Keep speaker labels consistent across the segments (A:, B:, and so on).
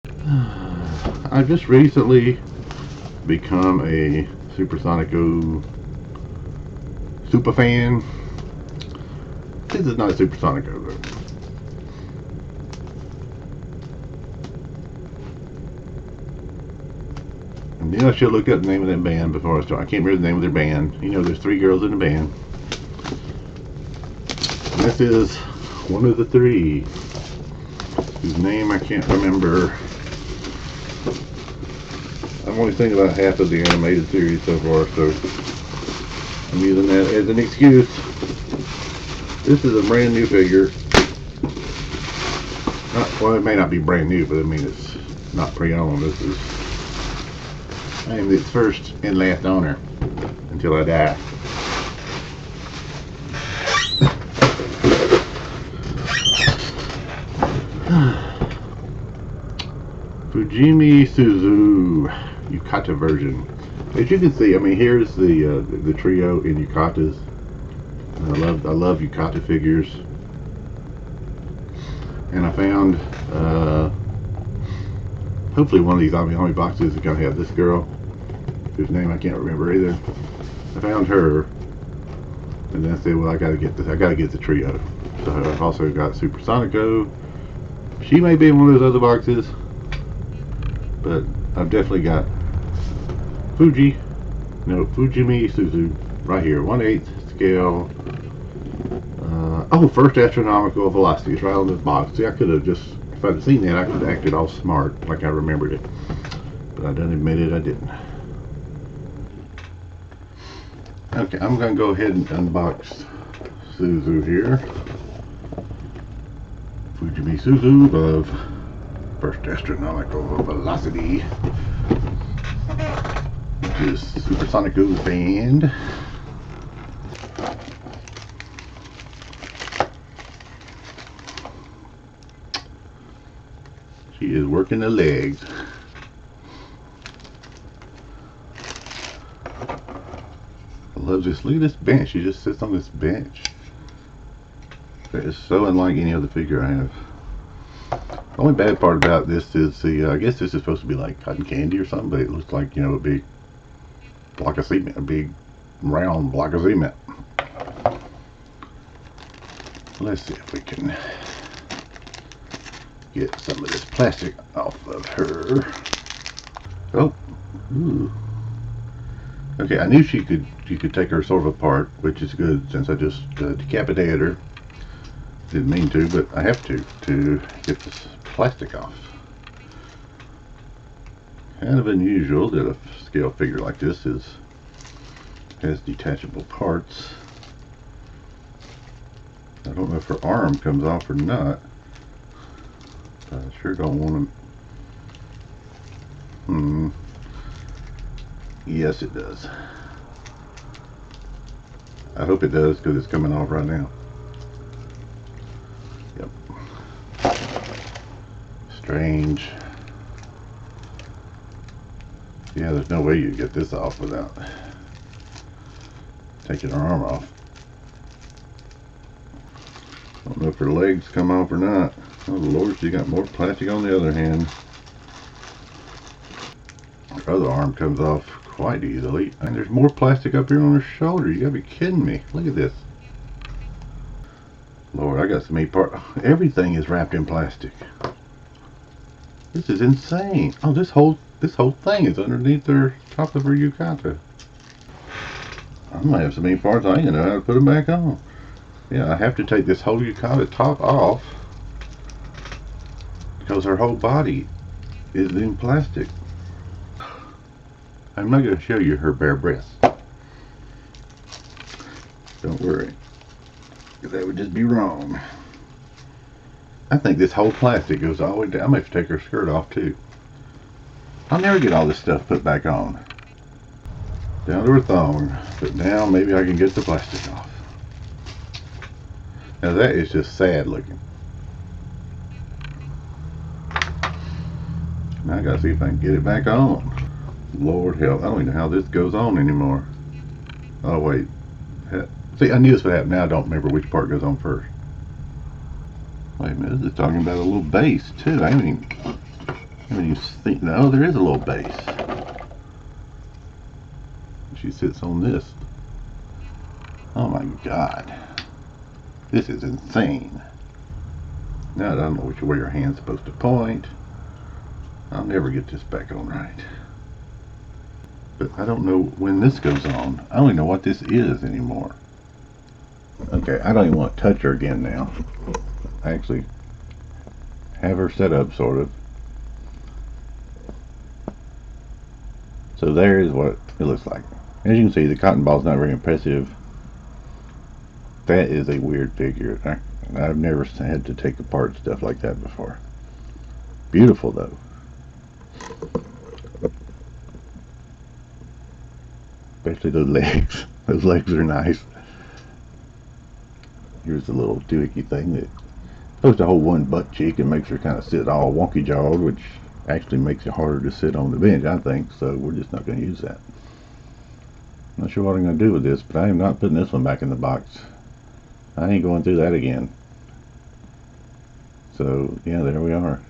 A: I've just recently become a Super Sonico super fan. This is not a Super Sonico though. And then I should look up the name of that band before I start. I can't remember the name of their band. You know, there's 3 girls in the band. And this is one of the 3 whose name I can't remember. I've only seen about half of the animated series so far, so I'm using that as an excuse. This is a brand new figure. Well, it may not be brand new, but I mean it's not pre-owned. This is I am its first and last owner until I die. Fujimi Suzu Yukata version. As you can see, I mean, here's the trio in Yukatas. I love Yukata figures, and I found hopefully one of these Omni boxes is gonna have this girl, whose name I can't remember either. I found her, and then I said, well, I gotta get this. I gotta get the trio. So I've also got Super Sonico. She may be in one of those other boxes, but I've definitely got Fujimi Suzu right here, 1/8 scale. First Astronomical Velocity is right on this box. See, I could have just, if I'd seen that, I could have acted all smart, like I remembered it. But I done admitted I didn't. Okay, I'm going to go ahead and unbox Suzu here. Fujimi Suzu of First Astronomical Velocity, which is Super Sonico band. She is working the legs. I love this. Look at this bench. She just sits on this bench. That is so unlike any other figure I have. The only bad part about this is I guess this is supposed to be like cotton candy or something, but it looks like, you know, a big block of cement, a big round block of cement. Let's see if we can get some of this plastic off of her. Oh, ooh. Okay, I knew she could take her sort of apart, which is good since I just decapitated her. Didn't mean to, but I have to get this plastic off. Kind of unusual that a scale figure like this has detachable parts. I don't know if her arm comes off or not. I sure don't want to. Yes, it does. I hope it does, because it's coming off right now. Yep. Strange. Yeah, there's no way you get this off without taking her arm off. I don't know if her legs come off or not. Oh Lord, she got more plastic on the other hand. Her other arm comes off quite easily. And there's more plastic up here on her shoulder. You gotta be kidding me. Look at this. Lord, I got so many parts. Everything is wrapped in plastic. This is insane. Oh, this whole thing is underneath the top of her Yukata. I might have so many parts I ain't gonna know how to put them back on. Yeah, I have to take this whole Yukata top off because her whole body is in plastic. I'm not gonna show you her bare breasts. Don't worry, because that would just be wrong. I think this whole plastic goes all the way down. I'm gonna have to take her skirt off too. I'll never get all this stuff put back on. Down to her thong, but now maybe I can get the plastic off. Now that is just sad looking. Now I gotta see if I can get it back on. Lord help, I don't even know how this goes on anymore. Oh wait, see, I knew this would happen. Now I don't remember which part goes on first. Wait a minute, this is talking about a little base too. I haven't even... What do you think? No, there is a little base. She sits on this. Oh my god. This is insane. Now I don't know which way your hand's supposed to point. I'll never get this back on right. But I don't know when this goes on. I don't even know what this is anymore. Okay, I don't even want to touch her again now. I actually have her set up, sort of. So there is what it looks like. As you can see, the cotton ball is not very impressive. That is a weird figure. I've never had to take apart stuff like that before. Beautiful though. Especially those legs. Those legs are nice. Here's the little doohickey thing that's supposed to hold one butt cheek and makes her kind of sit all wonky jawed, which actually makes it harder to sit on the bench, I think. So we're just not going to use that. Not sure what I'm going to do with this, but I am not putting this one back in the box. I ain't going through that again. So yeah, there we are.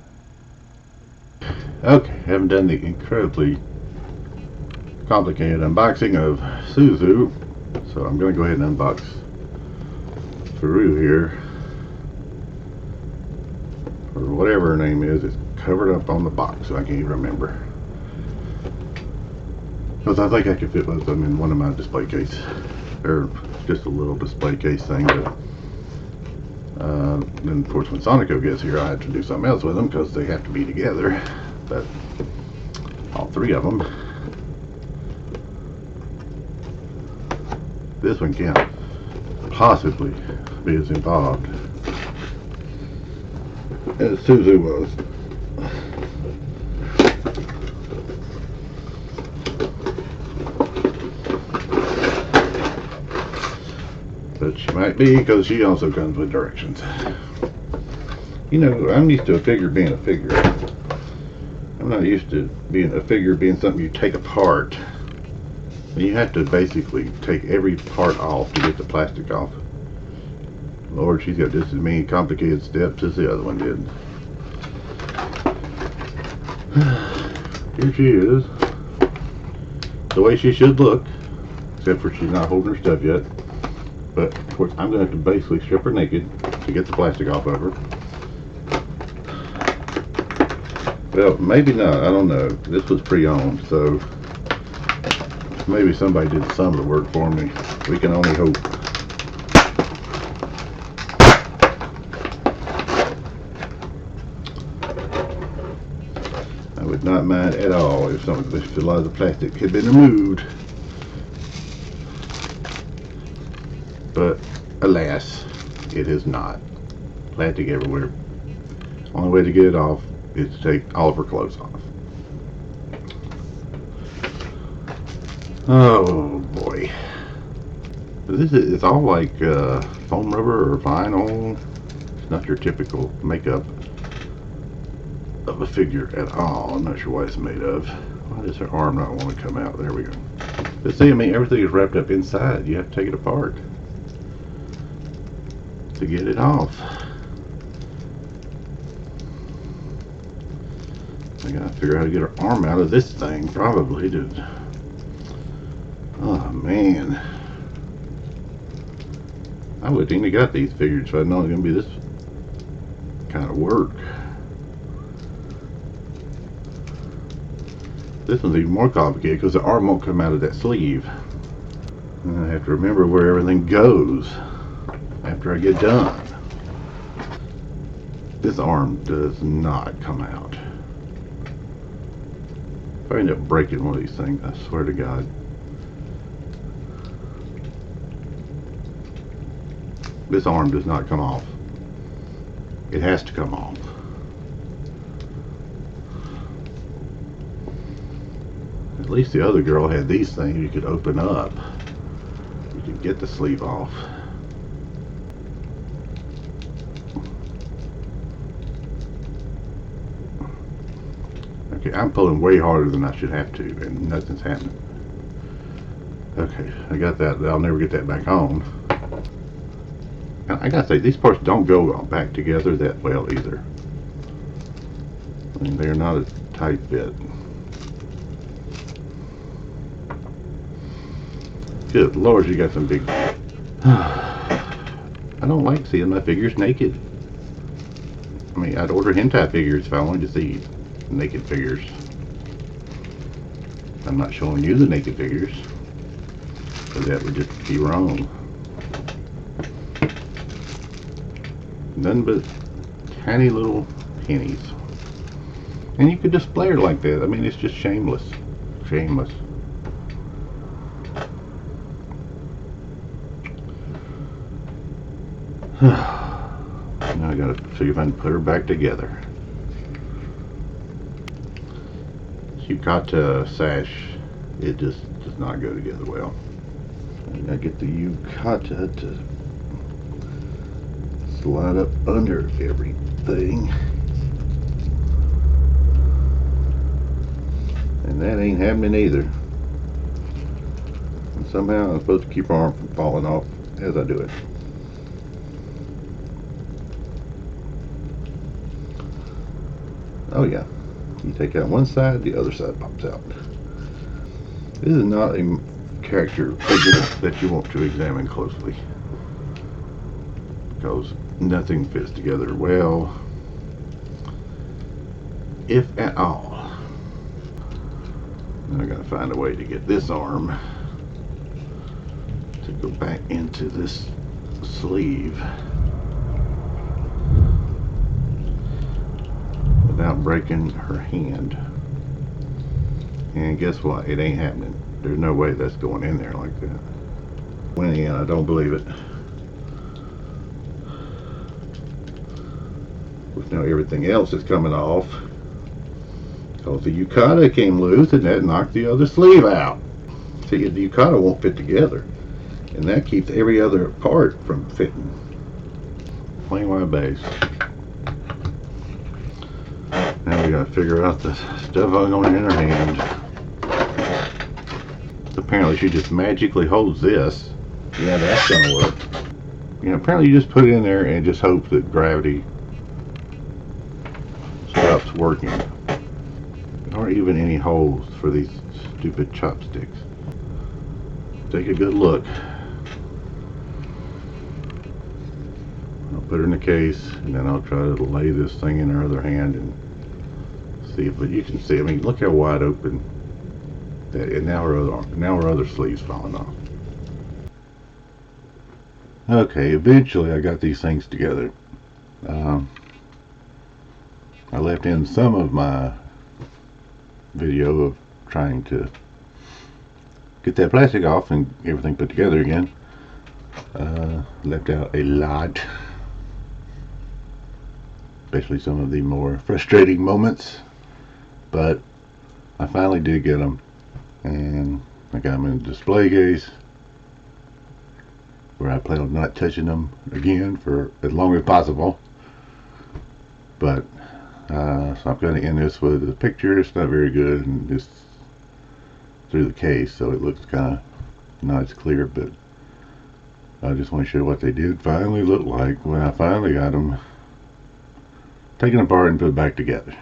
A: Okay, haven't done the incredibly complicated unboxing of Suzu, so I'm going to go ahead and unbox Fuuri here, or whatever her name is. It's covered up on the box, so I can't even remember. Because I think I could fit both of them in one of my display cases. They're just a little display case thing, but then of course when Sonico gets here I have to do something else with them because they have to be together. But all three of them. This one can't possibly be as involved as Suzu was. But she might be, because she also comes with directions. You know, I'm used to a figure being a figure. I'm not used to being a figure being something you take apart. And you have to basically take every part off to get the plastic off. Lord, she's got just as many complicated steps as the other one did. Here she is. The way she should look, except for she's not holding her stuff yet. But of course I'm going to have to basically strip her naked to get the plastic off of her. Well, maybe not, I don't know. This was pre-owned, so maybe somebody did some of the work for me. We can only hope. I would not mind at all if a lot of the plastic had been removed. But alas, it is not. Plastic everywhere. Only way to get it off is to take all of her clothes off. Oh boy. It's all like foam rubber or vinyl. It's not your typical makeup of a figure at all. I'm not sure what it's made of. Why does her arm not want to come out? There we go. But see, I mean, everything is wrapped up inside. You have to take it apart to get it off. I gotta figure out how to get her arm out of this thing, probably. Oh man, I wouldn't even got these figured if I'd known it was gonna be this kind of work. This one's even more complicated because the arm won't come out of that sleeve, and I have to remember where everything goes after I get done. This arm does not come out. If I end up breaking one of these things, I swear to God. This arm does not come off. It has to come off. At least the other girl had these things you could open up. You could get the sleeve off. Okay, I'm pulling way harder than I should have to, and nothing's happening. Okay, I got that. I'll never get that back on. And I gotta say, these parts don't go back together that well either. I mean, they're not as tight fit. Good Lord, you got some big... I don't like seeing my figures naked. I mean, I'd order hentai figures if I wanted to see naked figures. I'm not showing you the naked figures, so that would just be wrong. None but tiny little pennies. And you could display her like that. I mean, it's just shameless. Shameless. Now I gotta see if I can put her back together. Yukata sash, it just does not go together well. I gotta get the Yukata to slide up under everything. And that ain't happening either. And somehow I'm supposed to keep her arm from falling off as I do it. Oh yeah, you take out one side, the other side pops out. This is not a character figure that you want to examine closely, because nothing fits together well, if at all. Now I gotta find a way to get this arm to go back into this sleeve without breaking her hand. And guess what? It ain't happening. There's no way that's going in there like that. Went in, I don't believe it. With now everything else is coming off, because the Yukata came loose and that knocked the other sleeve out. See, the Yukata won't fit together, and that keeps every other part from fitting. Plain white base. Now we gotta figure out the stuff going in her hand. Apparently she just magically holds this. Yeah, that's gonna work. Yeah, apparently you just put it in there and just hope that gravity stops working. There aren't even any holes for these stupid chopsticks. Take a good look. I'll put her in the case, and then I'll try to lay this thing in her other hand and see if you can see. I mean, look how wide open that, and now her other sleeve's falling off. Okay, eventually I got these things together. I left in some of my video of trying to get that plastic off and everything put together again. Left out a lot, especially some of the more frustrating moments, but I finally did get them, and I got them in a display case where I plan on not touching them again for as long as possible. But so I'm going to end this with a picture. It's not very good, and it's through the case, so it looks kind of not as clear, but I just want to show what they did finally look like when I finally got them taken apart and put back together.